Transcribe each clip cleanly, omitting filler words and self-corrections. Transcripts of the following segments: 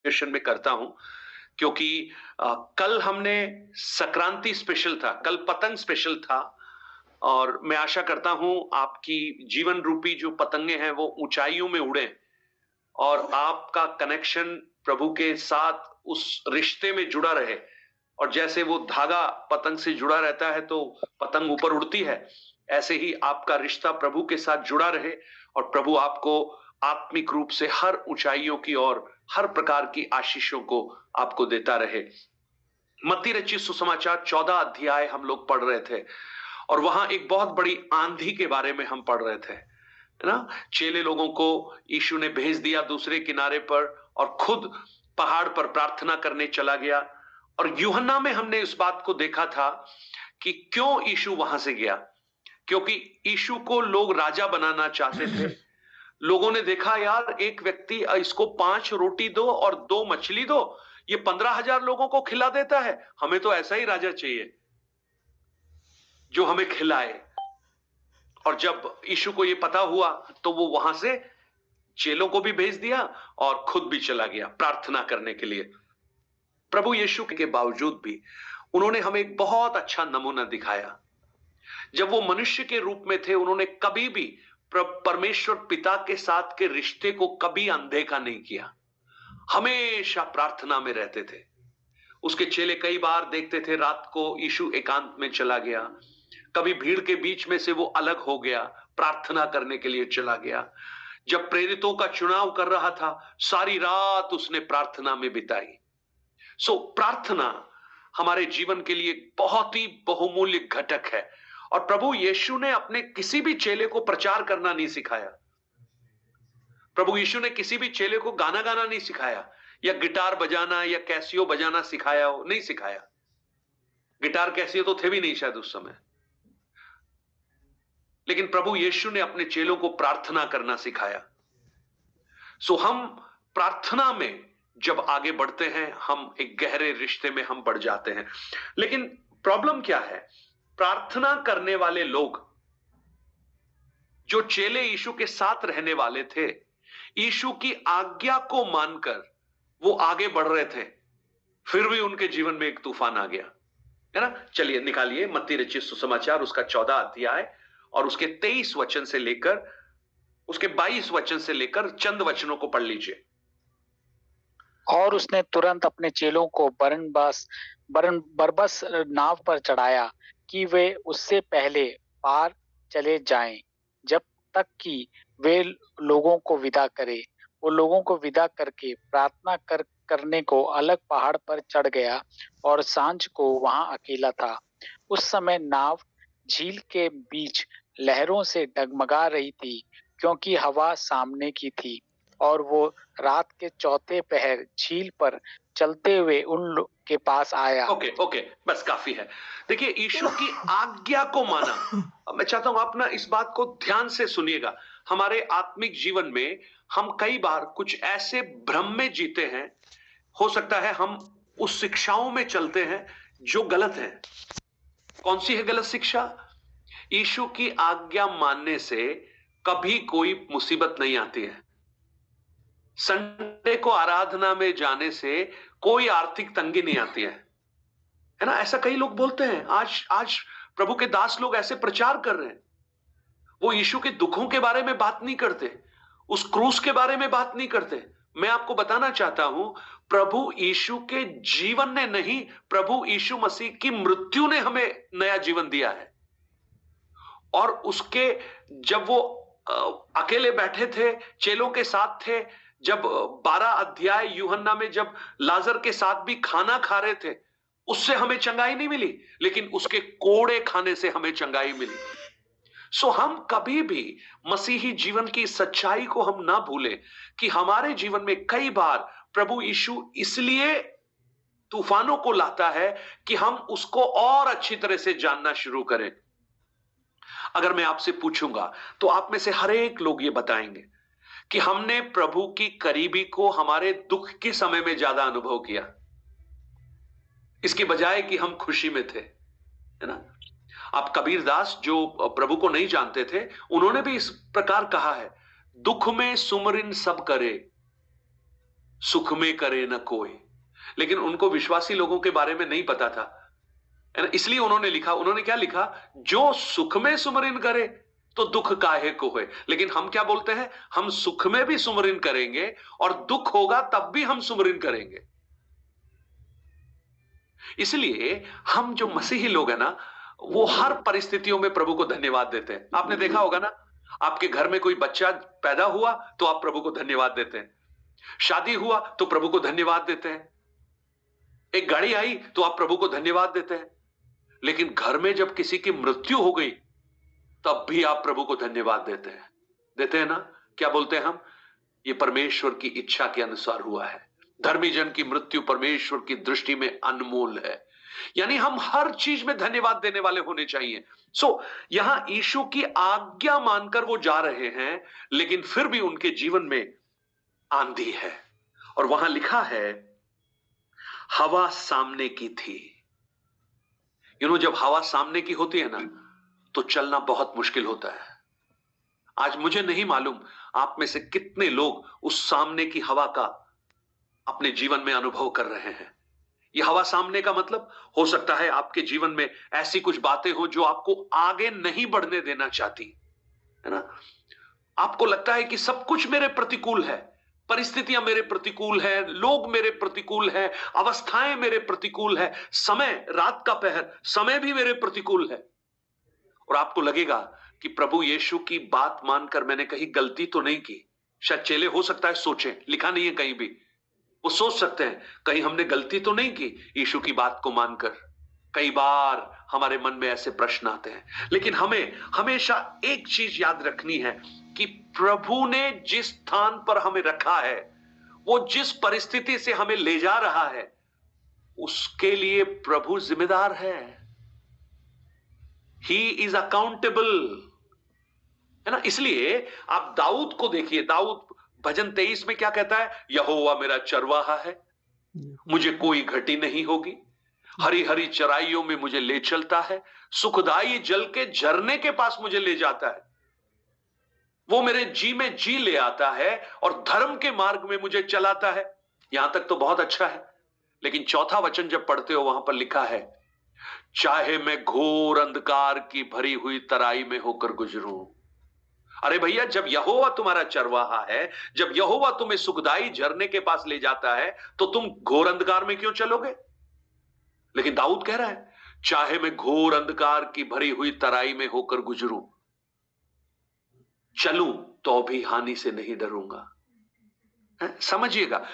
Celebration में करता हूं, क्योंकि कल हमने संक्रांति स्पेशल था, कल पतंग स्पेशल था। और मैं आशा करता हूं आपकी जीवन रूपी जो पतंगे हैं वो ऊंचाइयों में उड़े और आपका कनेक्शन प्रभु के साथ उस रिश्ते में जुड़ा रहे। और जैसे वो धागा पतंग से जुड़ा रहता है तो पतंग ऊपर उड़ती है, ऐसे ही आपका रिश्ता प्रभु के साथ जुड़ा रहे और प्रभु आपको आत्मिक रूप से हर ऊंचाइयों की और हर प्रकार की आशीषों को आपको देता रहे। मत्ती रचित सुसमाचार 14 अध्याय हम लोग पढ़ रहे थे और वहां एक बहुत बड़ी आंधी के बारे में हम पढ़ रहे थे, है ना। चेले लोगों को यीशु ने भेज दिया दूसरे किनारे पर और खुद पहाड़ पर प्रार्थना करने चला गया। और यूहन्ना में हमने इस बात को देखा था कि क्यों यीशु वहां से गया, क्योंकि यीशु को लोग राजा बनाना चाहते थे। लोगों ने देखा, यार एक व्यक्ति इसको 5 रोटी दो और 2 मछली दो, ये 15,000 लोगों को खिला देता है, हमें तो ऐसा ही राजा चाहिए जो हमें खिलाए। और जब यीशु को ये पता हुआ तो वो वहां से चेलों को भी भेज दिया और खुद भी चला गया प्रार्थना करने के लिए। प्रभु यीशु के बावजूद भी उन्होंने हमें एक बहुत अच्छा नमूना दिखाया। जब वो मनुष्य के रूप में थे, उन्होंने कभी भी परमेश्वर पिता के साथ के रिश्ते को कभी अनदेखा नहीं किया, हमेशा प्रार्थना में रहते थे। उसके चेले कई बार देखते थे रात को यीशु एकांत में चला गया, कभी भीड़ के बीच में से वो अलग हो गया, प्रार्थना करने के लिए चला गया। जब प्रेरितों का चुनाव कर रहा था, सारी रात उसने प्रार्थना में बिताई। प्रार्थना हमारे जीवन के लिए बहुत ही बहुमूल्य घटक है। और प्रभु यीशु ने अपने किसी भी चेले को प्रचार करना नहीं सिखाया। प्रभु यीशु ने किसी भी चेले को गाना गाना नहीं सिखाया, या गिटार बजाना या कैसियो बजाना सिखाया हो, नहीं सिखाया। गिटार कैसियो तो थे भी नहीं शायद उस समय। लेकिन प्रभु यीशु ने अपने चेलों को प्रार्थना करना सिखाया। हम प्रार्थना में जब आगे बढ़ते हैं, हम एक गहरे रिश्ते में हम बढ़ जाते हैं। लेकिन प्रॉब्लम क्या है, प्रार्थना करने वाले लोग, जो चेले यीशु के साथ रहने वाले थे, यीशु की आज्ञा को मानकर वो आगे बढ़ रहे थे, फिर भी उनके जीवन में एक तूफान आ गया, है ना। चलिए निकालिए मत्ती रचित सुसमाचार उसका 14 अध्याय और उसके 23 वचन से लेकर उसके 22 वचन से लेकर चंद वचनों को पढ़ लीजिए। और उसने तुरंत अपने चेलों को बरबस नाव पर चढ़ाया कि वे उससे पहले पार चले जाएं, जब तक कि वे लोगों को विदा करे। वो लोगों को विदा करके प्रार्थना करने को अलग पहाड़ पर चढ़ गया और सांझ को वहां अकेला था। उस समय नाव झील के बीच लहरों से डगमगा रही थी, क्योंकि हवा सामने की थी। और वो रात के चौथे पहर झील पर चलते हुए उन के पास आया। ओके, बस काफी है। देखिए, यीशु की आज्ञा को माना। मैं चाहता हूं आप ना इस बात को ध्यान से सुनिएगा। हमारे आत्मिक जीवन में हम कई बार कुछ ऐसे भ्रम में जीते हैं, हो सकता है हम उस शिक्षाओं में चलते हैं जो गलत है। कौन सी है गलत शिक्षा? यीशु की आज्ञा मानने से कभी कोई मुसीबत नहीं आती है। संडे को आराधना में जाने से कोई आर्थिक तंगी नहीं आती है ना। ऐसा कई लोग बोलते हैं। आज प्रभु के दास लोग ऐसे प्रचार कर रहे हैं। वो यीशु के दुखों के बारे में बात नहीं करते, उस क्रूस के बारे में बात नहीं करते। मैं आपको बताना चाहता हूं, प्रभु यीशु के जीवन ने नहीं, प्रभु यीशु मसीह की मृत्यु ने हमें नया जीवन दिया है। और उसके जब वो अकेले बैठे थे, चेलों के साथ थे, जब 12 अध्याय यूहन्ना में जब लाजर के साथ भी खाना खा रहे थे, उससे हमें चंगाई नहीं मिली, लेकिन उसके कोड़े खाने से हमें चंगाई मिली। हम कभी भी मसीही जीवन की सच्चाई को हम ना भूलें कि हमारे जीवन में कई बार प्रभु यीशु इसलिए तूफानों को लाता है कि हम उसको और अच्छी तरह से जानना शुरू करें। अगर मैं आपसे पूछूंगा तो आप में से हर एक लोग ये बताएंगे कि हमने प्रभु की करीबी को हमारे दुख के समय में ज्यादा अनुभव किया, इसके बजाय कि हम खुशी में थे, है ना। आप कबीर दास जो प्रभु को नहीं जानते थे, उन्होंने भी इस प्रकार कहा है, दुख में सुमरिन सब करे, सुख में करे न कोई। लेकिन उनको विश्वासी लोगों के बारे में नहीं पता था, है ना? इसलिए उन्होंने लिखा, उन्होंने क्या लिखा, जो सुख में सुमरिन करे तो दुख काहे को है। लेकिन हम क्या बोलते हैं, हम सुख में भी सुमरिन करेंगे और दुख होगा तब भी हम सुमरिन करेंगे। इसलिए हम जो मसीही लोग हैं ना, वो हर परिस्थितियों में प्रभु को धन्यवाद देते हैं। आपने देखा होगा ना, आपके घर में कोई बच्चा पैदा हुआ तो आप प्रभु को धन्यवाद देते हैं, शादी हुआ तो प्रभु को धन्यवाद देते हैं, एक गाड़ी आई तो आप प्रभु को धन्यवाद देते हैं। लेकिन घर में जब किसी की मृत्यु हो गई तब भी आप प्रभु को धन्यवाद देते हैं ना? क्या बोलते हैं हम, ये परमेश्वर की इच्छा के अनुसार हुआ है। धर्मी जन की मृत्यु परमेश्वर की दृष्टि में अनमोल है। यानी हम हर चीज में धन्यवाद देने वाले होने चाहिए। यहां यीशु की आज्ञा मानकर वो जा रहे हैं, लेकिन फिर भी उनके जीवन में आंधी है। और वहां लिखा है, हवा सामने की थी। जब हवा सामने की होती है ना, तो चलना बहुत मुश्किल होता है। आज मुझे नहीं मालूम आप में से कितने लोग उस सामने की हवा का अपने जीवन में अनुभव कर रहे हैं। यह हवा सामने का मतलब हो सकता है आपके जीवन में ऐसी कुछ बातें हो जो आपको आगे नहीं बढ़ने देना चाहती, है ना? आपको लगता है कि सब कुछ मेरे प्रतिकूल है, परिस्थितियां मेरे प्रतिकूल है, लोग मेरे प्रतिकूल है, अवस्थाएं मेरे प्रतिकूल है, समय, रात का पहर, समय भी मेरे प्रतिकूल है। और आपको लगेगा कि प्रभु यीशु की बात मानकर मैंने कहीं गलती तो नहीं की। शायद चेले हो सकता है सोचें, लिखा नहीं है कहीं भी, वो सोच सकते हैं कहीं हमने गलती तो नहीं की यीशु की बात को मानकर। कई बार हमारे मन में ऐसे प्रश्न आते हैं। लेकिन हमें हमेशा एक चीज याद रखनी है कि प्रभु ने जिस स्थान पर हमें रखा है, वो जिस परिस्थिति से हमें ले जा रहा है, उसके लिए प्रभु जिम्मेदार है। ही इज अकाउंटेबल, है ना? इसलिए आप दाऊद को देखिए, दाऊद भजन 23 में क्या कहता है, यहोवा मेरा चरवाहा है, मुझे कोई घटी नहीं होगी, हरी हरी चराइयों में मुझे ले चलता है, सुखदाई जल के झरने के पास मुझे ले जाता है, वो मेरे जी में जी ले आता है और धर्म के मार्ग में मुझे चलाता है। यहां तक तो बहुत अच्छा है। लेकिन चौथा वचन जब पढ़ते हो, वहां पर लिखा है, चाहे मैं घोर अंधकार की भरी हुई तराई में होकर गुजरूं। अरे भैया, जब यहोवा तुम्हारा चरवाहा है, जब यहोवा तुम्हें सुखदाई झरने के पास ले जाता है, तो तुम घोर अंधकार में क्यों चलोगे? लेकिन दाऊद कह रहा है, चाहे मैं घोर अंधकार की भरी हुई तराई में होकर गुजरूं, चलूं तो भी हानि से नहीं डरूंगा। समझिएगा,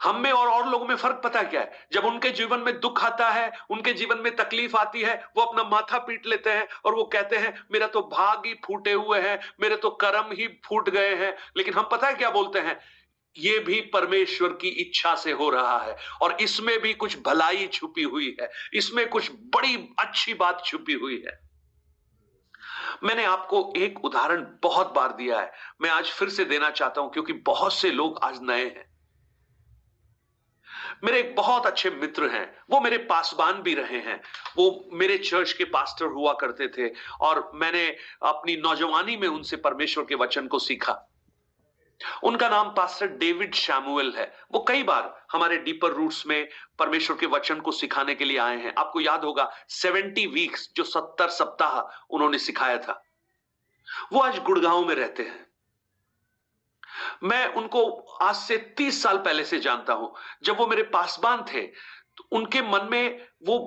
हम में और लोगों में फर्क पता क्या है? जब उनके जीवन में दुख आता है, उनके जीवन में तकलीफ आती है, वो अपना माथा पीट लेते हैं और वो कहते हैं, मेरा तो भाग ही फूटे हुए हैं, मेरे तो कर्म ही फूट गए हैं। लेकिन हम पता है क्या बोलते हैं, ये भी परमेश्वर की इच्छा से हो रहा है और इसमें भी कुछ भलाई छुपी हुई है, इसमें कुछ बड़ी अच्छी बात छुपी हुई है। मैंने आपको एक उदाहरण बहुत बार दिया है, मैं आज फिर से देना चाहता हूं, क्योंकि बहुत से लोग आज नए हैं। मेरे एक बहुत अच्छे मित्र हैं, वो मेरे पासबान भी रहे हैं, वो मेरे चर्च के पास्टर हुआ करते थे और मैंने अपनी नौजवानी में उनसे परमेश्वर के वचन को सीखा। उनका नाम पास्टर डेविड शैमुएल है। वो कई बार हमारे डीपर रूट्स में परमेश्वर के वचन को सिखाने के लिए आए हैं। आपको याद होगा 70 वीक्स, जो 70 सप्ताह उन्होंने सिखाया था। वो आज गुड़गांव में रहते हैं। मैं उनको आज से 30 साल पहले से जानता हूं। जब वो मेरे पासबान थे तो उनके मन में वो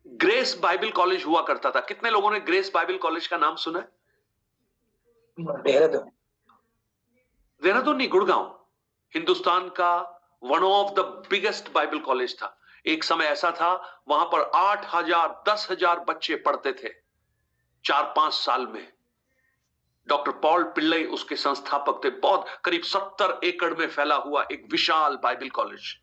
ग्रेस बाइबल कॉलेज हुआ करता था। कितने लोगों ने ग्रेस बाइबल कॉलेज का नाम सुना है? देहरादून नहीं, गुड़गांव, हिंदुस्तान का one of the biggest Bible college था। एक समय ऐसा था, वहां पर 8,000 10,000 बच्चे पढ़ते थे 4-5 साल में। डॉक्टर पॉल पिल्लई उसके संस्थापक थे। बहुत करीब 70 एकड़ में फैला हुआ एक विशाल बाइबल कॉलेज।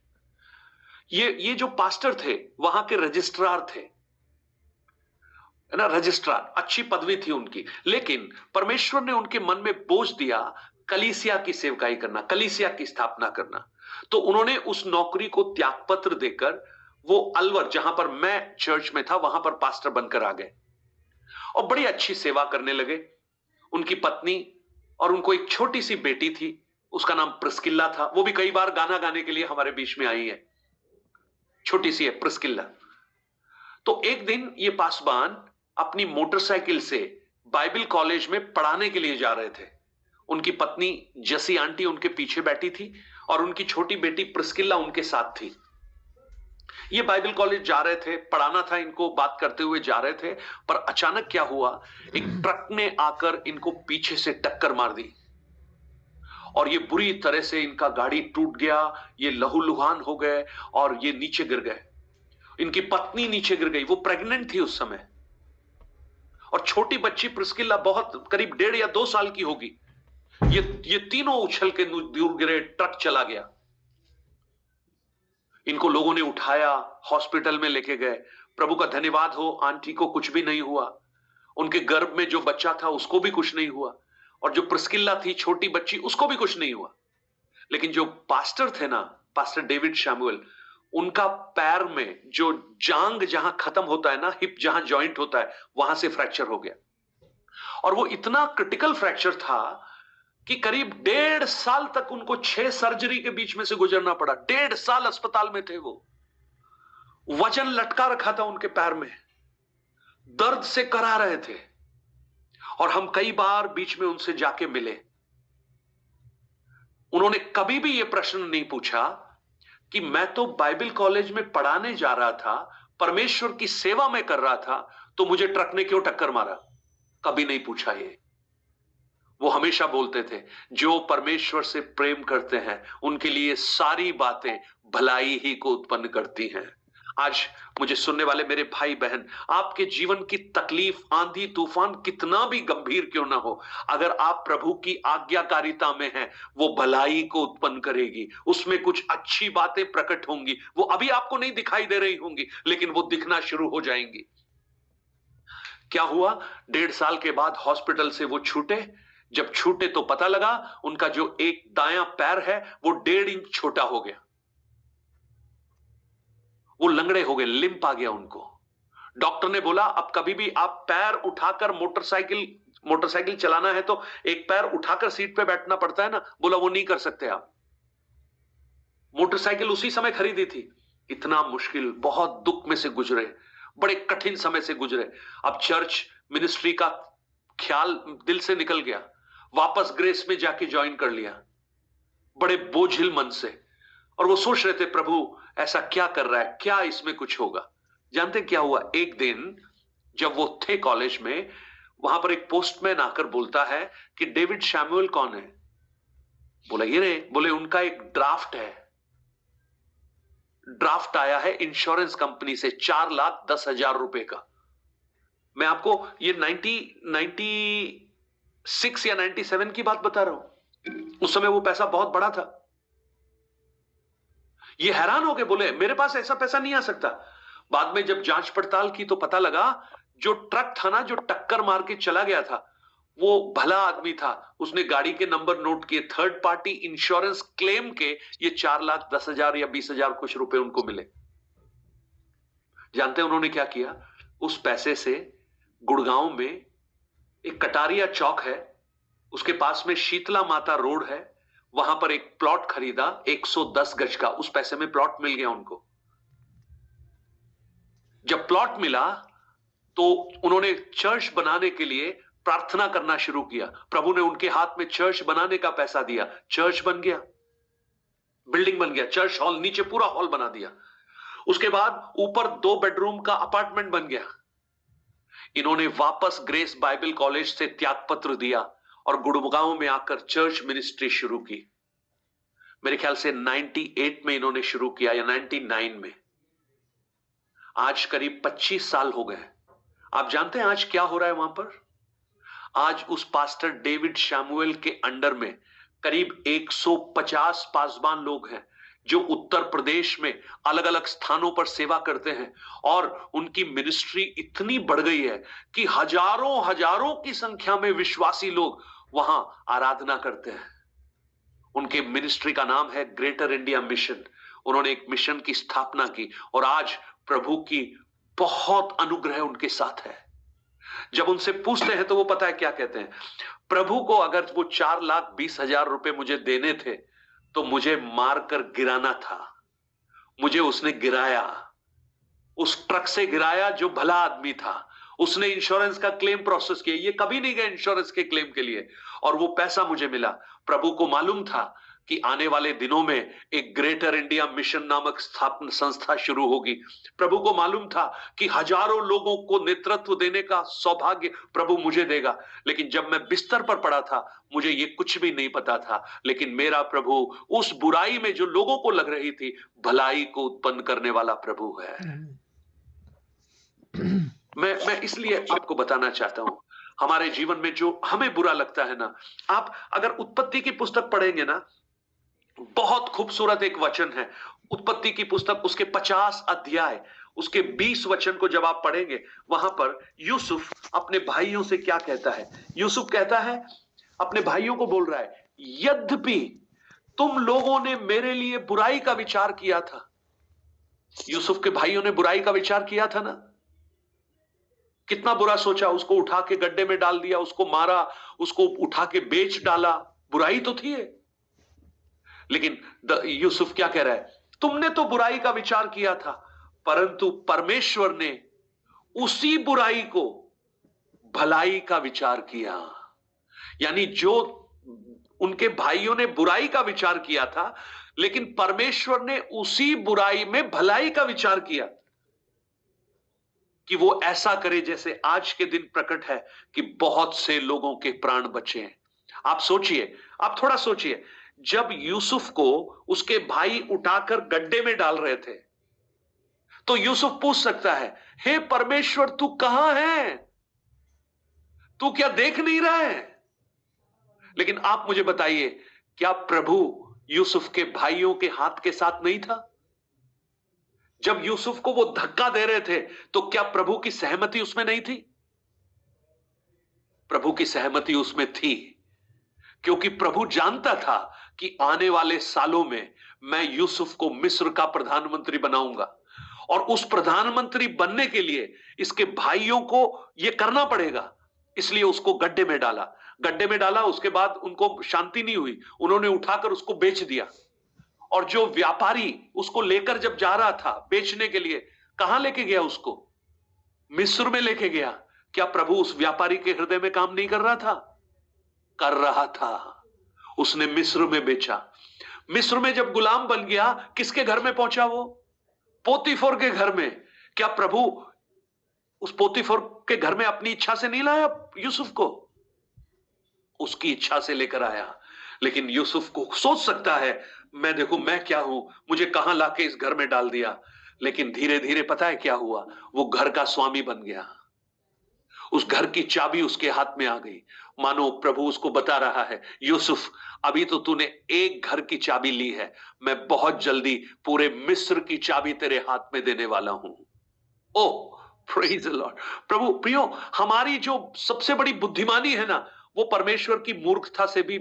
ये जो पास्टर थे वहां के रजिस्ट्रार थे, है ना? रजिस्ट्रार, अच्छी पदवी थी उनकी। लेकिन परमेश्वर ने उनके मन में बोझ दिया कलीसिया की सेवकाई करना, कलीसिया की स्थापना करना। तो उन्होंने उस नौकरी को त्यागपत्र देकर वो अलवर, जहां पर मैं चर्च में था, वहां पर पास्टर बनकर आ गए और बड़ी अच्छी सेवा करने लगे। उनकी पत्नी और उनको एक छोटी सी बेटी थी, उसका नाम प्रिस्किल्ला था। वो भी कई बार गाना गाने के लिए हमारे बीच में आई है, छोटी सी है प्रिस्किल्ला। तो एक दिन ये पासवान अपनी मोटरसाइकिल से बाइबल कॉलेज में पढ़ाने के लिए जा रहे थे। उनकी पत्नी जसी आंटी उनके पीछे बैठी थी और उनकी छोटी बेटी प्रिस्किल्ला उनके साथ थी। ये बाइबल कॉलेज जा रहे थे, पढ़ाना था इनको, बात करते हुए जा रहे थे। पर अचानक क्या हुआ, एक ट्रक ने आकर इनको पीछे से टक्कर मार दी और ये बुरी तरह से इनका गाड़ी टूट गया। ये लहूलुहान हो गए और ये नीचे गिर गए। इनकी पत्नी नीचे गिर गई, वो प्रेग्नेंट थी उस समय, और छोटी बच्ची प्रिस्किल्ला बहुत करीब 1.5 या 2 साल की होगी। ये तीनों उछल के दूर गिरे, ट्रक चला गया। इनको लोगों ने उठाया, हॉस्पिटल में लेके गए। प्रभु का धन्यवाद हो, आंटी को कुछ भी नहीं हुआ। उनके गर्भ में जो बच्चा था उसको भी कुछ नहीं हुआ, और जो प्रिस्किल्ला थी छोटी बच्ची, उसको भी कुछ नहीं हुआ। लेकिन जो पास्टर थे ना, पास्टर डेविड शैमुएल, उनका पैर में जो जांग जहां खत्म होता है ना, हिप जहां जॉइंट होता है, वहां से फ्रैक्चर हो गया। और वो इतना क्रिटिकल फ्रैक्चर था कि करीब 1.5 साल तक उनको 6 सर्जरी के बीच में से गुजरना पड़ा। 1.5 साल अस्पताल में थे वो। वजन लटका रखा था उनके पैर में, दर्द से करा रहे थे। और हम कई बार बीच में उनसे जाके मिले। उन्होंने कभी भी यह प्रश्न नहीं पूछा कि मैं तो बाइबल कॉलेज में पढ़ाने जा रहा था, परमेश्वर की सेवा में कर रहा था, तो मुझे ट्रक ने क्यों टक्कर मारा। कभी नहीं पूछा ये। वो हमेशा बोलते थे, जो परमेश्वर से प्रेम करते हैं उनके लिए सारी बातें भलाई ही को उत्पन्न करती हैं। आज मुझे सुनने वाले मेरे भाई बहन, आपके जीवन की तकलीफ, आंधी तूफान कितना भी गंभीर क्यों ना हो, अगर आप प्रभु की आज्ञाकारिता में हैं, वो भलाई को उत्पन्न करेगी। उसमें कुछ अच्छी बातें प्रकट होंगी। वो अभी आपको नहीं दिखाई दे रही होंगी, लेकिन वो दिखना शुरू हो जाएंगी। क्या हुआ, 1.5 साल के बाद हॉस्पिटल से वो छूटे। जब छूटे तो पता लगा उनका जो एक दायां पैर है वो 1.5 इंच छोटा हो गया। वो लंगड़े हो गए, लिम्प आ गया उनको। डॉक्टर ने बोला, अब कभी भी आप पैर उठाकर मोटरसाइकिल चलाना है तो एक पैर उठाकर सीट पे बैठना पड़ता है ना। बोला वो नहीं कर सकते आप। मोटरसाइकिल उसी समय खरीदी थी। इतना मुश्किल, बहुत दुख में से गुजरे, बड़े कठिन समय से गुजरे। अब चर्च मिनिस्ट्री का ख्याल दिल से निकल गया। वापस ग्रेस में जाके ज्वाइन कर लिया, बड़े बोझिल मन से। और वो सोच रहे थे, प्रभु ऐसा क्या कर रहा है, क्या इसमें कुछ होगा। जानते क्या हुआ, एक दिन जब वो थे कॉलेज में, वहां पर एक पोस्टमैन आकर बोलता है कि डेविड शैमुएल कौन है। बोला ये रे। बोले उनका एक ड्राफ्ट है, ड्राफ्ट आया है इंश्योरेंस कंपनी से 4,10,000 रुपए का। मैं आपको ये 96 या 97 की बात बता रहा हूं। उस समय वो पैसा बहुत बड़ा था। ये हैरान हो गए, बोले मेरे पास ऐसा पैसा नहीं आ सकता। बाद में जब जांच पड़ताल की तो पता लगा जो ट्रक था ना, जो टक्कर मार के चला गया था, वो भला आदमी था। उसने गाड़ी के नंबर नोट किए, थर्ड पार्टी इंश्योरेंस क्लेम के ये 4,10,000 या 20,000 कुछ रुपए उनको मिले। जानते हैं उन्होंने क्या किया, उस पैसे से गुड़गांव में एक कटारिया चौक है, उसके पास में शीतला माता रोड है, वहां पर एक प्लॉट खरीदा 110 गज का। उस पैसे में प्लॉट मिल गया उनको। जब प्लॉट मिला तो उन्होंने चर्च बनाने के लिए प्रार्थना करना शुरू किया। प्रभु ने उनके हाथ में चर्च बनाने का पैसा दिया। चर्च बन गया, बिल्डिंग बन गया, चर्च हॉल, नीचे पूरा हॉल बना दिया। उसके बाद ऊपर 2 बेडरूम का अपार्टमेंट बन गया। इन्होंने वापस ग्रेस बाइबल कॉलेज से त्याग पत्र दिया और गुड़गांव में आकर चर्च मिनिस्ट्री शुरू की। मेरे ख्याल से 98 में इन्होंने शुरू किया या 99 में। आज करीब 25 साल हो गए। आप जानते हैं आज क्या हो रहा है वहां पर? आज उस पास्टर डेविड शैमुएल के अंडर में करीब 150 पासवान लोग हैं जो उत्तर प्रदेश में अलग अलग स्थानों पर सेवा करते हैं। और उनकी मिनिस्ट्री इतनी बढ़ गई है कि हजारों की संख्या में विश्वासी लोग वहां आराधना करते हैं। उनके मिनिस्ट्री का नाम है ग्रेटर इंडिया मिशन। उन्होंने एक मिशन की स्थापना की और आज प्रभु की बहुत अनुग्रह उनके साथ है। जब उनसे पूछते हैं तो वो पता है क्या कहते हैं, प्रभु को अगर वो 4,20,000 रुपए मुझे देने थे तो मुझे मारकर गिराना था, मुझे उसने गिराया, उस ट्रक से गिराया जो भला आदमी था, उसने इंश्योरेंस का क्लेम प्रोसेस किया, ये कभी नहीं गए इंश्योरेंस के क्लेम के लिए, और वो पैसा मुझे मिला। प्रभु को मालूम था कि आने वाले दिनों में एक ग्रेटर इंडिया मिशन नामक स्थापना संस्था शुरू होगी। प्रभु को मालूम था कि हजारों लोगों को नेतृत्व देने का सौभाग्य प्रभु मुझे देगा। लेकिन जब मैं बिस्तर पर पड़ा था मुझे ये कुछ भी नहीं पता था, लेकिन मेरा प्रभु उस बुराई में जो लोगों को लग रही थी भलाई को उत्पन्न करने वाला प्रभु है। मैं इसलिए आपको बताना चाहता हूं, हमारे जीवन में जो हमें बुरा लगता है ना, आप अगर उत्पत्ति की पुस्तक पढ़ेंगे ना, बहुत खूबसूरत एक वचन है उत्पत्ति की पुस्तक, उसके 50 अध्याय, उसके 20 वचन को जब आप पढ़ेंगे, वहां पर यूसुफ अपने भाइयों से क्या कहता है। यूसुफ कहता है, अपने भाइयों को बोल रहा है, यद्यपि तुम लोगों ने मेरे लिए बुराई का विचार किया था। यूसुफ के भाइयों ने बुराई का विचार किया था ना, कितना बुरा सोचा, उसको उठा के गड्ढे में डाल दिया, उसको मारा, उसको उठा के बेच डाला, बुराई तो थी। लेकिन यूसुफ क्या कह रहा है, तुमने तो बुराई का विचार किया था, परंतु परमेश्वर ने उसी बुराई को भलाई का विचार किया। यानी जो उनके भाइयों ने बुराई का विचार किया था, लेकिन परमेश्वर ने उसी बुराई में भलाई का विचार किया कि वो ऐसा करे जैसे आज के दिन प्रकट है कि बहुत से लोगों के प्राण बचे हैं। आप सोचिए, आप थोड़ा सोचिए, जब यूसुफ को उसके भाई उठाकर गड्ढे में डाल रहे थे तो यूसुफ पूछ सकता है, हे परमेश्वर तू कहां है, तू क्या देख नहीं रहा है? लेकिन आप मुझे बताइए, क्या प्रभु यूसुफ के भाइयों के हाथ के साथ नहीं था? जब यूसुफ को वो धक्का दे रहे थे तो क्या प्रभु की सहमति उसमें नहीं थी? प्रभु की सहमति उसमें थी, क्योंकि प्रभु जानता था कि आने वाले सालों में मैं यूसुफ को मिस्र का प्रधानमंत्री बनाऊंगा, और उस प्रधानमंत्री बनने के लिए इसके भाइयों को यह करना पड़ेगा। इसलिए उसको गड्ढे में डाला, गड्ढे में डाला। उसके बाद उनको शांति नहीं हुई, उन्होंने उठाकर उसको बेच दिया। और जो व्यापारी उसको लेकर जब जा रहा था बेचने के लिए, कहां लेके गया उसको? मिस्र में लेके गया। क्या प्रभु उस व्यापारी के हृदय में काम नहीं कर रहा था? कर रहा था। उसने मिस्र में बेचा। मिस्र में जब गुलाम बन गया, किसके घर में पहुंचा वो? पोतीफर के घर में। क्या प्रभु उस पोतीफर के घर में अपनी इच्छा से नहीं लाया यूसुफ को? उसकी इच्छा से लेकर आया। लेकिन यूसुफ को सोच सकता है, मैं देखो मैं क्या हूं, मुझे कहां लाके इस घर में डाल दिया। लेकिन धीरे धीरे पता है क्या हुआ, वो घर का स्वामी बन गया। उस घर की चाबी उसके हाथ में आ गई। मानो प्रभु उसको बता रहा है, यूसुफ अभी तो तूने एक घर की चाबी ली है, मैं बहुत जल्दी पूरे मिस्र की चाबी तेरे हाथ में देने वाला हूं। ओह प्रेज द लॉर्ड। प्रभु प्रियो, हमारी जो सबसे बड़ी बुद्धिमानी है ना, वो परमेश्वर की मूर्खता से भी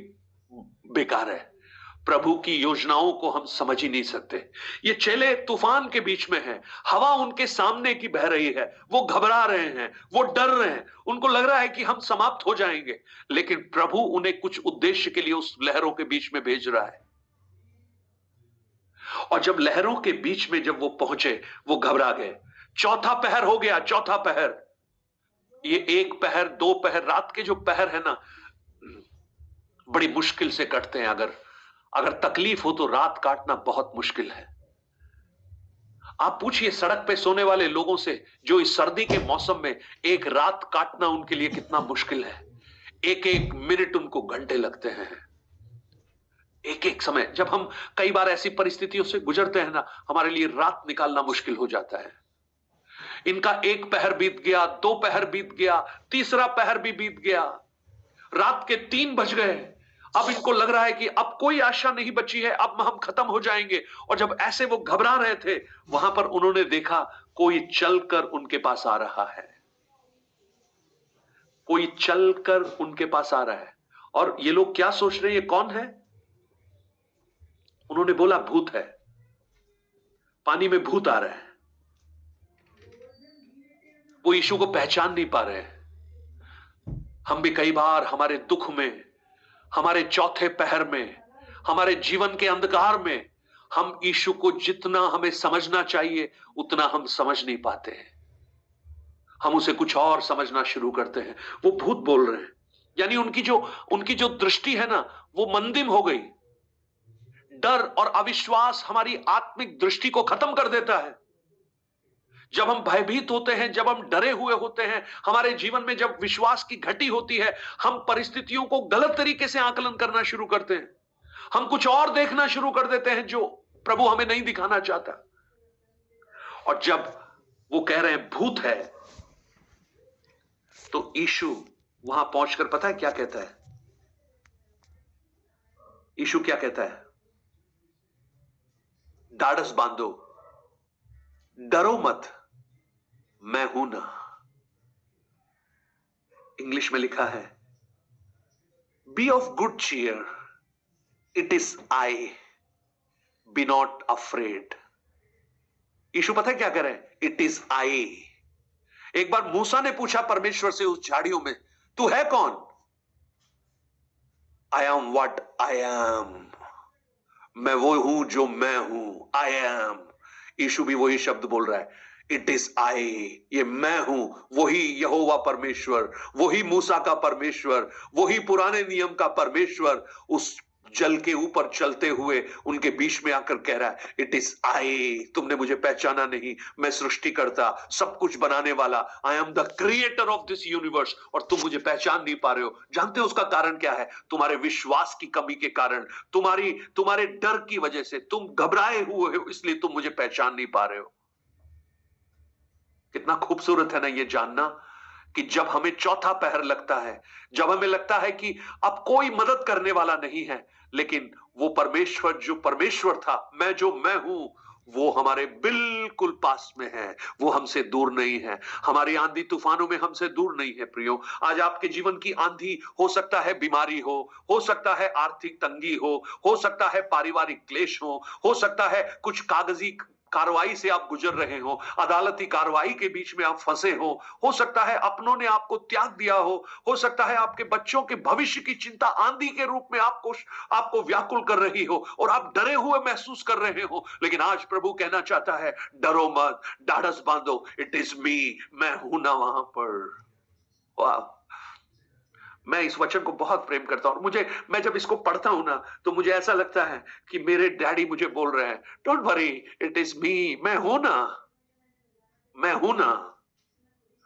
बेकार है। प्रभु की योजनाओं को हम समझ ही नहीं सकते। ये चेले तूफान के बीच में हैं, हवा उनके सामने की बह रही है, वो घबरा रहे हैं, वो डर रहे हैं, उनको लग रहा है कि हम समाप्त हो जाएंगे। लेकिन प्रभु उन्हें कुछ उद्देश्य के लिए उस लहरों के बीच में भेज रहा है। और जब लहरों के बीच में जब वो पहुंचे, वो घबरा गए। चौथा पहर हो गया, चौथा पहर। ये एक पहर, दो पहर, रात के जो पहर है ना, बड़ी मुश्किल से कटते हैं। अगर तकलीफ हो तो रात काटना बहुत मुश्किल है। आप पूछिए सड़क पे सोने वाले लोगों से, जो इस सर्दी के मौसम में एक रात काटना उनके लिए कितना मुश्किल है। एक एक मिनट उनको घंटे लगते हैं। एक एक समय, जब हम कई बार ऐसी परिस्थितियों से गुजरते हैं ना, हमारे लिए रात निकालना मुश्किल हो जाता है। इनका एक पहर बीत गया, दो पहर बीत गया, तीसरा पहर भी बीत गया, रात के 3 बज गए। अब इनको लग रहा है कि अब कोई आशा नहीं बची है, अब हम खत्म हो जाएंगे। और जब ऐसे वो घबरा रहे थे, वहां पर उन्होंने देखा कोई चलकर उनके पास आ रहा है। कोई चलकर उनके पास आ रहा है। और ये लोग क्या सोच रहे हैं, ये कौन है? उन्होंने बोला भूत है, पानी में भूत आ रहा है। वो यीशु को पहचान नहीं पा रहे हैं। हम भी कई बार हमारे दुख में, हमारे चौथे पहर में, हमारे जीवन के अंधकार में हम यीशु को जितना हमें समझना चाहिए उतना हम समझ नहीं पाते हैं। हम उसे कुछ और समझना शुरू करते हैं। वो भूत बोल रहे हैं, यानी उनकी जो दृष्टि है ना, वो मंदिम हो गई। डर और अविश्वास हमारी आत्मिक दृष्टि को खत्म कर देता है। जब हम भयभीत होते हैं, जब हम डरे हुए होते हैं, हमारे जीवन में जब विश्वास की घटी होती है, हम परिस्थितियों को गलत तरीके से आकलन करना शुरू करते हैं। हम कुछ और देखना शुरू कर देते हैं जो प्रभु हमें नहीं दिखाना चाहता। और जब वो कह रहे हैं भूत है, तो यीशु वहां पहुंचकर पता है क्या कहता है? यीशु क्या कहता है? ढाढ़स बांधो, डरो मत, मैं हूं ना। इंग्लिश में लिखा है, be of good cheer, it is I, be not afraid. Yeshu पता है क्या कह रहे हैं? It is I. एक बार मूसा ने पूछा परमेश्वर से उस झाड़ियों में, तू है कौन? I am what I am. मैं वो हूं जो मैं हूं, आई एम। यीशु भी वही शब्द बोल रहा है, इट इज आई। ये मैं हूं, वही यहोवा परमेश्वर, वही मूसा का परमेश्वर, वही पुराने नियम का परमेश्वर उस जल के ऊपर चलते हुए उनके बीच में आकर कह रहा है, इट इज आई। तुमने मुझे पहचाना नहीं, मैं सृष्टिकर्ता, सब कुछ बनाने वाला, I am the creator of this universe, और तुम मुझे पहचान नहीं पा रहे हो। जानते हो उसका कारण क्या है? तुम्हारे विश्वास की कमी के कारण, तुम्हारे डर की वजह से तुम घबराए हुए हो, इसलिए तुम मुझे पहचान नहीं पा रहे हो। कितना खूबसूरत है ना ये जानना कि जब हमें चौथा पहर लगता है, जब हमें लगता है कि अब कोई मदद करने वाला नहीं है, लेकिन वो परमेश्वर जो परमेश्वर था, मैं जो मैं हूं, वो हमारे बिल्कुल पास में है, वो हमसे दूर नहीं है। हमारी आंधी तूफानों में हमसे दूर नहीं है। प्रियो, आज आपके जीवन की आंधी हो सकता है बीमारी हो सकता है आर्थिक तंगी हो सकता है पारिवारिक क्लेश हो सकता है कुछ कागजी कार्रवाई से आप गुजर रहे हो, अदालती कार्रवाई के बीच में आप फंसे हो सकता है अपनों ने आपको त्याग दिया हो सकता है आपके बच्चों के भविष्य की चिंता आंधी के रूप में आपको व्याकुल कर रही हो और आप डरे हुए महसूस कर रहे हो। लेकिन आज प्रभु कहना चाहता है, डरो मत, ढाढ़स बांधो, इट इज मी, मैं हूं ना वहां पर। वाह, मैं इस वचन को बहुत प्रेम करता हूं। मैं जब इसको पढ़ता हूं ना, तो मुझे ऐसा लगता है कि मेरे डैडी मुझे बोल रहे हैं, don't worry, it is me, मैं हूं ना, मैं हूं ना।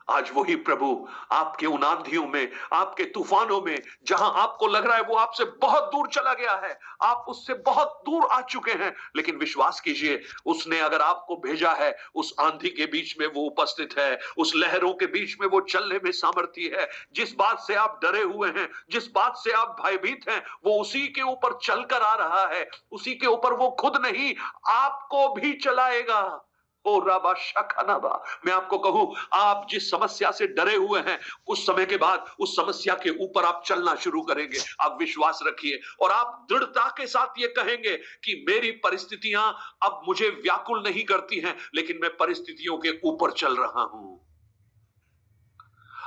आज वही प्रभु आपके उन आंधियों में, आपके तूफानों में, जहां आपको लग रहा है वो आपसे बहुत दूर चला गया है, आप उससे बहुत दूर आ चुके हैं, लेकिन विश्वास कीजिए, उसने अगर आपको भेजा है, उस आंधी के बीच में वो उपस्थित है, उस लहरों के बीच में वो चलने में सामर्थ्य है। जिस बात से आप डरे हुए हैं, जिस बात से आप भयभीत हैं, वो उसी के ऊपर चलकर आ रहा है। उसी के ऊपर वो खुद नहीं, आपको भी चलाएगा। ओ राबा शखनाबा, मैं आपको कहूं, आप जिस समस्या से डरे हुए हैं, कुछ समय के बाद उस समस्या के ऊपर आप चलना शुरू करेंगे। आप विश्वास रखिए और आप दृढ़ता के साथ ये कहेंगे कि मेरी परिस्थितियां अब मुझे व्याकुल नहीं करती हैं, लेकिन मैं परिस्थितियों के ऊपर चल रहा हूं।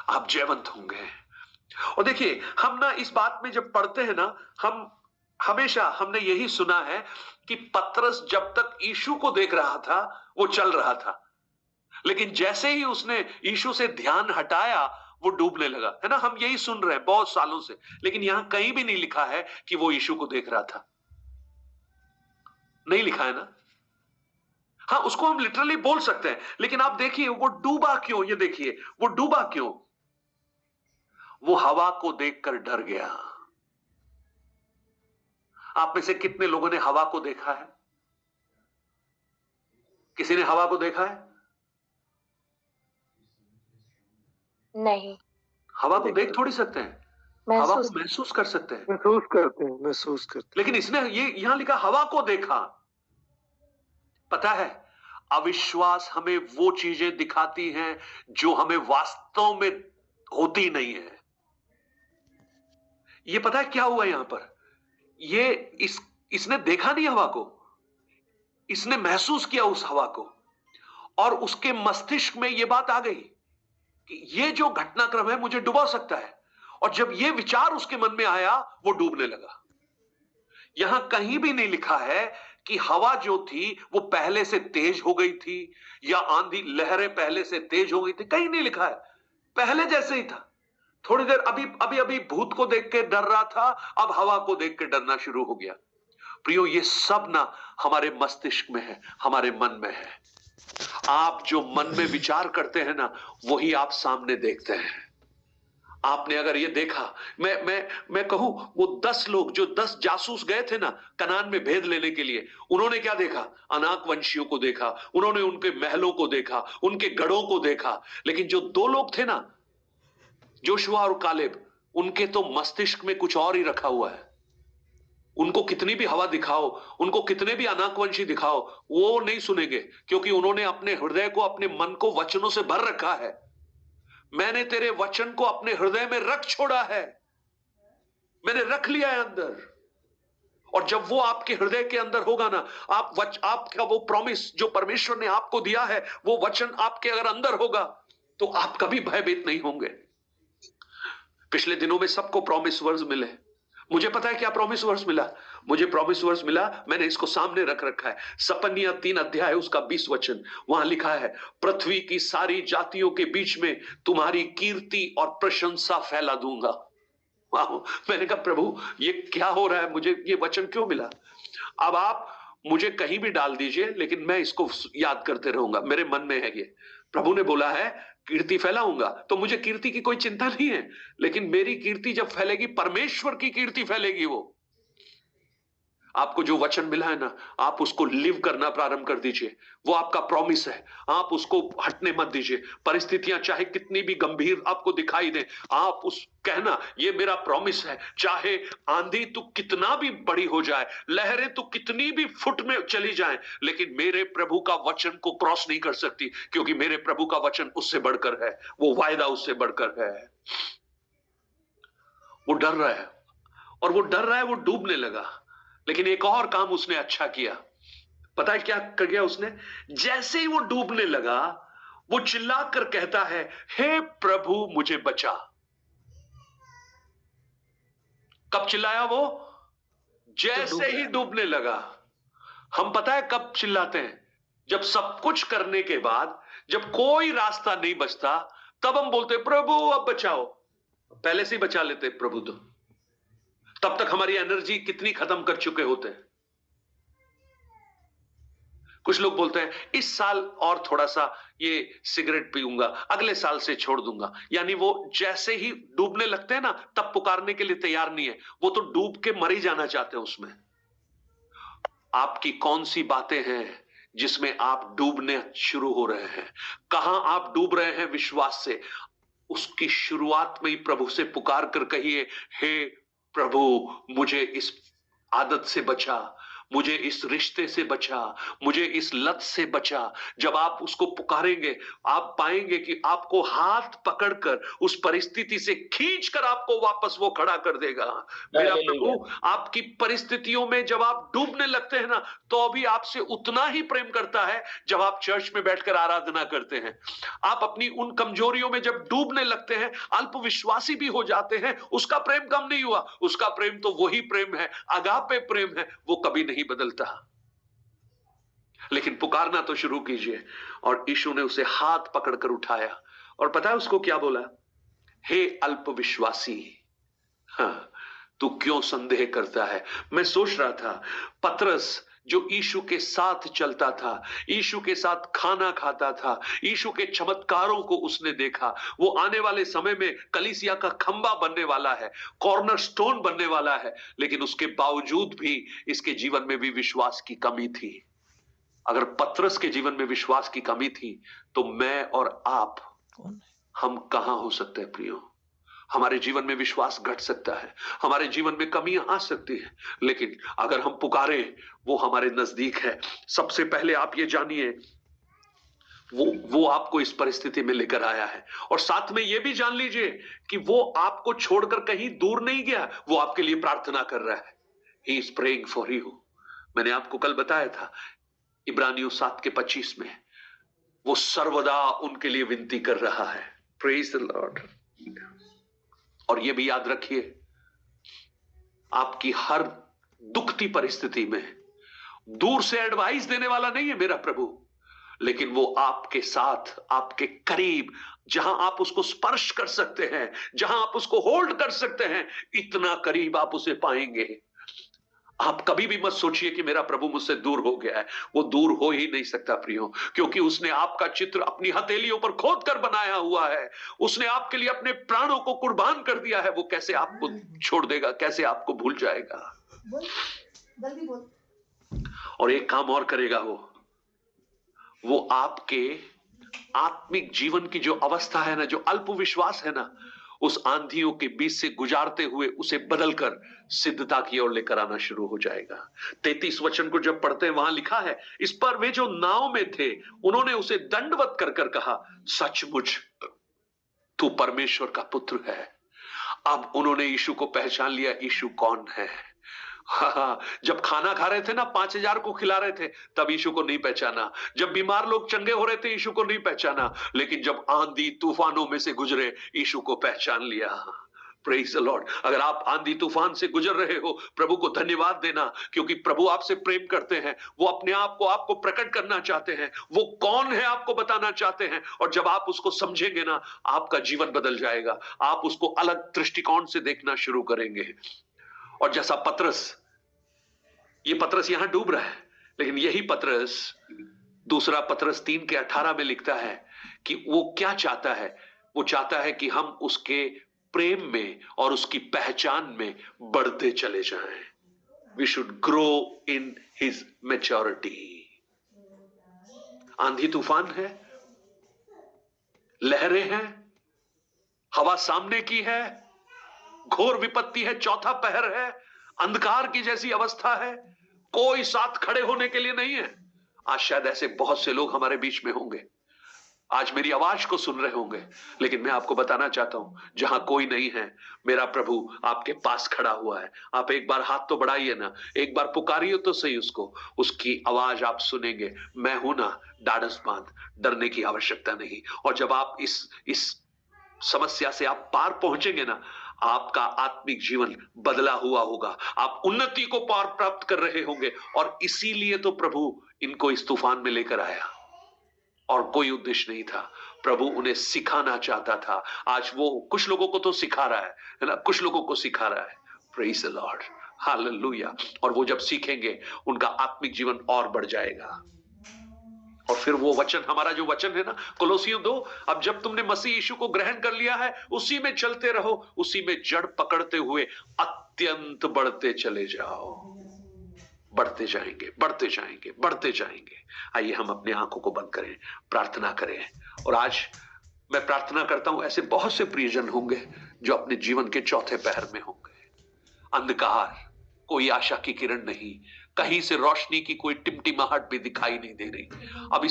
आप जयवंत होंगे। और देखिए, हम ना इस बात में जब पढ़ते हैं ना, हमेशा हमने यही सुना है कि पतरस जब तक यीशु को देख रहा था, वो चल रहा था, लेकिन जैसे ही उसने यीशु से ध्यान हटाया, वो डूबने लगा। है ना, हम यही सुन रहे हैं बहुत सालों से, लेकिन यहां कहीं भी नहीं लिखा है कि वो यीशु को देख रहा था। नहीं लिखा है ना। हाँ, उसको हम लिटरली बोल सकते हैं, लेकिन आप देखिए वो डूबा क्यों। ये देखिए वो डूबा क्यों। वो हवा को देखकर डर गया। आप में से कितने लोगों ने हवा को देखा है? किसी ने हवा को देखा है? नहीं। हवा को देख थोड़ी सकते हैं, हवा को महसूस कर सकते हैं। महसूस करते हैं। लेकिन इसने ये यहां लिखा हवा को देखा। पता है, अविश्वास हमें वो चीजें दिखाती हैं जो हमें वास्तव में होती नहीं है। ये पता है क्या हुआ यहां पर? इसने देखा नहीं हवा को, इसने महसूस किया उस हवा को, और उसके मस्तिष्क में यह बात आ गई कि ये जो घटनाक्रम है मुझे डुबा सकता है। और जब ये विचार उसके मन में आया वो डूबने लगा। यहां कहीं भी नहीं लिखा है कि हवा जो थी वो पहले से तेज हो गई थी या आंधी लहरें पहले से तेज हो गई थी, कहीं नहीं लिखा है, पहले जैसे ही था। थोड़ी देर अभी अभी अभी भूत को देख के डर रहा था, अब हवा को देख के डरना शुरू हो गया। प्रियो, ये सब ना हमारे मस्तिष्क में है, हमारे मन में है। आप जो मन में विचार करते हैं ना, वही आप सामने देखते हैं। आपने अगर ये देखा, मैं कहूं, वो 10 लोग जो 10 जासूस गए थे ना कनान में भेद लेने के लिए, उन्होंने क्या देखा? अनाक वंशियों को देखा, उन्होंने उनके महलों को देखा, उनके गढ़ों को देखा। लेकिन जो 2 लोग थे ना, जोशुआ और कालेब, उनके तो मस्तिष्क में कुछ और ही रखा हुआ है। उनको कितनी भी हवा दिखाओ, उनको कितने भी अनाकवंशी दिखाओ, वो नहीं सुनेंगे, क्योंकि उन्होंने अपने हृदय को, अपने मन को वचनों से भर रखा है। मैंने तेरे वचन को अपने हृदय में रख छोड़ा है, मैंने रख लिया है अंदर। और जब वो आपके हृदय के अंदर होगा ना, आपका वो प्रॉमिस जो परमेश्वर ने आपको दिया है, वो वचन आपके अगर अंदर होगा, तो आप कभी भयभीत नहीं होंगे। पिछले दिनों में सबको प्रॉमिस वर्ड्स मिले। मुझे पता है क्या प्रॉमिस वर्स मिला? मुझे प्रॉमिस वर्स मिला, मैंने इसको सामने रख रखा है। सपनिया 3 अध्याय उसका 20 वचन, वहां लिखा है, पृथ्वी की सारी जातियों के बीच में तुम्हारी कीर्ति और प्रशंसा फैला दूंगा। वाह! मैंने कहा प्रभु ये क्या हो रहा है, मुझे ये वचन क्यों मिला? अब आप मुझे कहीं भी डाल दीजिए, लेकिन मैं इसको याद करते रहूंगा, मेरे मन में है ये। प्रभु ने बोला है कीर्ति फैलाऊंगा, तो मुझे कीर्ति की कोई चिंता नहीं है, लेकिन मेरी कीर्ति जब फैलेगी, परमेश्वर की कीर्ति फैलेगी। वो आपको जो वचन मिला है ना, आप उसको लिव करना प्रारंभ कर दीजिए। वो आपका प्रॉमिस है, आप उसको हटने मत दीजिए। परिस्थितियां चाहे कितनी भी गंभीर आपको दिखाई दे, आप उस कहना ये मेरा प्रॉमिस है। चाहे आंधी तो कितना भी बड़ी हो जाए, लहरें तो कितनी भी फुट में चली जाएं, लेकिन मेरे प्रभु का वचन को क्रॉस नहीं कर सकती, क्योंकि मेरे प्रभु का वचन उससे बढ़कर है, वो वायदा उससे बढ़कर है। वो डर रहा है, और वो डर रहा है, वो डूबने लगा। लेकिन एक और काम उसने अच्छा किया। पता है क्या कर गया उसने? जैसे ही वो डूबने लगा, वो चिल्लाकर कहता है, हे प्रभु मुझे बचा। कब चिल्लाया वो? जैसे ही डूबने लगा। हम पता है कब चिल्लाते हैं? जब सब कुछ करने के बाद, जब कोई रास्ता नहीं बचता, तब हम बोलते प्रभु अब बचाओ। पहले से ही बचा लेते प्रभु तो, तब तक हमारी एनर्जी कितनी खत्म कर चुके होते हैं। कुछ लोग बोलते हैं इस साल और थोड़ा सा ये सिगरेट पीऊंगा, अगले साल से छोड़ दूंगा। यानी वो जैसे ही डूबने लगते हैं ना, तब पुकारने के लिए तैयार नहीं है, वो तो डूब के मर ही जाना चाहते हैं उसमें। आपकी कौन सी बातें हैं जिसमें आप डूबने शुरू हो रहे हैं? कहां आप डूब रहे हैं विश्वास से? उसकी शुरुआत में ही प्रभु से पुकार कर कहिए, हे प्रभु मुझे इस आदत से बचा, मुझे इस रिश्ते से बचा, मुझे इस लत से बचा। जब आप उसको पुकारेंगे, आप पाएंगे कि आपको हाथ पकड़कर उस परिस्थिति से खींचकर आपको वापस वो खड़ा कर देगा। मेरा प्रभु आपकी परिस्थितियों में जब आप डूबने लगते हैं ना, तो अभी आपसे उतना ही प्रेम करता है जब आप चर्च में बैठकर आराधना करते हैं। आप अपनी उन कमजोरियों में जब डूबने लगते हैं, अल्पविश्वासी भी हो जाते हैं, उसका प्रेम कम नहीं हुआ। उसका प्रेम तो वही प्रेम है, अगापे प्रेम है, वो कभी नहीं बदलता। लेकिन पुकारना तो शुरू कीजिए। और यीशु ने उसे हाथ पकड़कर उठाया, और पता है उसको क्या बोला? हे अल्पविश्वासी, हाँ, तू क्यों संदेह करता है? मैं सोच रहा था, पतरस जो यीशु के साथ चलता था, यीशु के साथ खाना खाता था, यीशु के चमत्कारों को उसने देखा, वो आने वाले समय में कलीसिया का खंबा बनने वाला है, कॉर्नर स्टोन बनने वाला है। लेकिन उसके बावजूद भी इसके जीवन में भी विश्वास की कमी थी। अगर पतरस के जीवन में विश्वास की कमी थी, तो मैं और आप, हम कहां हो सकते हैं प्रियो? हमारे जीवन में विश्वास घट सकता है, हमारे जीवन में कमियां आ सकती हैं, लेकिन अगर हम पुकारे, वो हमारे नजदीक है। सबसे पहले आप ये जानिए, वो आपको इस परिस्थिति में लेकर आया है, और साथ में ये भी जान लीजिए कि वो आपको छोड़कर कहीं दूर नहीं गया, वो आपके लिए प्रार्थना कर रहा है। He is praying for you। मैंने आपको कल बताया था, इब्रानियों 7:25 में, वो सर्वदा उनके लिए विनती कर रहा है। Praise the Lord। और यह भी याद रखिए, आपकी हर दुखती परिस्थिति में दूर से एडवाइस देने वाला नहीं है मेरा प्रभु, लेकिन वो आपके साथ, आपके करीब, जहां आप उसको स्पर्श कर सकते हैं, जहां आप उसको होल्ड कर सकते हैं, इतना करीब आप उसे पाएंगे। आप कभी भी मत सोचिए कि मेरा प्रभु मुझसे दूर हो गया है। वो दूर हो ही नहीं सकता प्रियो, क्योंकि उसने आपका चित्र अपनी हथेलियों पर खोद कर बनाया हुआ है। उसने आपके लिए अपने प्राणों को कुर्बान कर दिया है। वो कैसे आपको छोड़ देगा, कैसे आपको भूल जाएगा। जल्दी बोल। और एक काम और करेगा, वो आपके आत्मिक जीवन की जो अवस्था है ना, जो अल्प विश्वास है ना, उस आंधियों के बीच से गुजारते हुए उसे बदलकर सिद्धता की ओर लेकर आना शुरू हो जाएगा। 33 वचन को जब पढ़ते हैं, वहां लिखा है, इस पर वे जो नाव में थे उन्होंने उसे दंडवत कर कर कहा, सचमुच तू परमेश्वर का पुत्र है। अब उन्होंने यीशु को पहचान लिया, यीशु कौन है। जब खाना खा रहे थे ना, 5000 को खिला रहे थे, तब यीशु को नहीं पहचाना। जब बीमार लोग चंगे हो रहे थे, यीशु को नहीं पहचाना। लेकिन जब आंधी तूफानों में से गुजरे, यीशु को पहचान लिया। Praise the Lord. अगर आप आंधी तूफान से गुजर रहे हो, प्रभु को धन्यवाद देना, क्योंकि प्रभु आपसे प्रेम करते हैं। वो अपने आप को आपको प्रकट करना चाहते हैं। वो कौन है आपको बताना चाहते हैं। और जब आप उसको समझेंगे ना, आपका जीवन बदल जाएगा। आप उसको अलग दृष्टिकोण से देखना शुरू करेंगे। और जैसा पतरस, ये पतरस यहां डूब रहा है, लेकिन यही पतरस दूसरा पतरस 3:18 में लिखता है कि वो क्या चाहता है। वो चाहता है कि हम उसके प्रेम में और उसकी पहचान में बढ़ते चले जाएं। We should grow in his maturity. आंधी तूफान है, लहरें हैं, हवा सामने की है, घोर विपत्ति है, चौथा पहर है, अंधकार की जैसी अवस्था है, कोई साथ खड़े होने के लिए नहीं है। आज शायद ऐसे बहुत से लोग हमारे बीच में होंगे, आज मेरी आवाज को सुन रहे होंगे, लेकिन मैं आपको बताना चाहता हूं, जहां कोई नहीं है, मेरा प्रभु आपके पास खड़ा हुआ है। आप एक बार हाथ तो बढ़ाइए ना, एक बार पुकारिए तो सही उसको। उसकी आवाज आप सुनेंगे, मैं हूं ना, ढाढ़स बांध, डरने की आवश्यकता नहीं। और जब आप इस समस्या से आप पार पहुंचेंगे ना, आपका आत्मिक जीवन बदला हुआ होगा। आप उन्नति को पार प्राप्त कर रहे होंगे। और इसीलिए तो प्रभु इनको इस तूफान में लेकर आया, और कोई उद्देश्य नहीं था। प्रभु उन्हें सिखाना चाहता था। आज वो कुछ लोगों को तो सिखा रहा है ना, कुछ लोगों को सिखा रहा है। Praise the Lord, hallelujah. और वो जब सीखेंगे, उनका आत्मिक जीवन और बढ़ जाएगा। और फिर वो वचन, हमारा जो वचन है ना, कोलोसियों 2, अब जब तुमने मसीह यीशु को ग्रहण कर लिया है, उसी में चलते रहो, उसी में जड़ पकड़ते हुए अत्यंत बढ़ते चले जाओ। बढ़ते जाएंगे, बढ़ते जाएंगे, बढ़ते जाएंगे। आइए हम अपनी आंखों को बंद करें, प्रार्थना करें। और आज मैं प्रार्थना करता हूं, ऐसे बहुत से प्रियजन होंगे जो अपने जीवन के चौथे पहर में होंगे। अंधकार, कोई आशा की किरण नहीं, कहीं से रोशनी की कोई टिमटिमाहट भी दिखाई नहीं दे रही। अब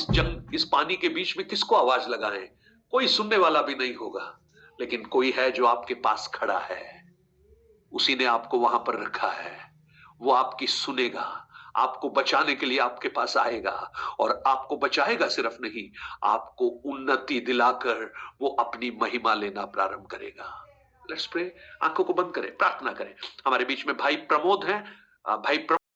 इस पानी के बीच में किसको आवाज लगाएं? कोई सुनने वाला भी नहीं होगा। लेकिन कोई है जो आपके पास खड़ा है, उसी ने आपको वहां पर रखा है। वो आपकी सुनेगा, आपको बचाने के लिए आपके पास आएगा, और आपको बचाएगा सिर्फ नहीं, आपको उन्नति दिलाकर वो अपनी महिमा लेना प्रारंभ करेगा। Let's pray. आंखों को बंद करें, प्रार्थना करें। हमारे बीच में भाई प्रमोद हैं। भाई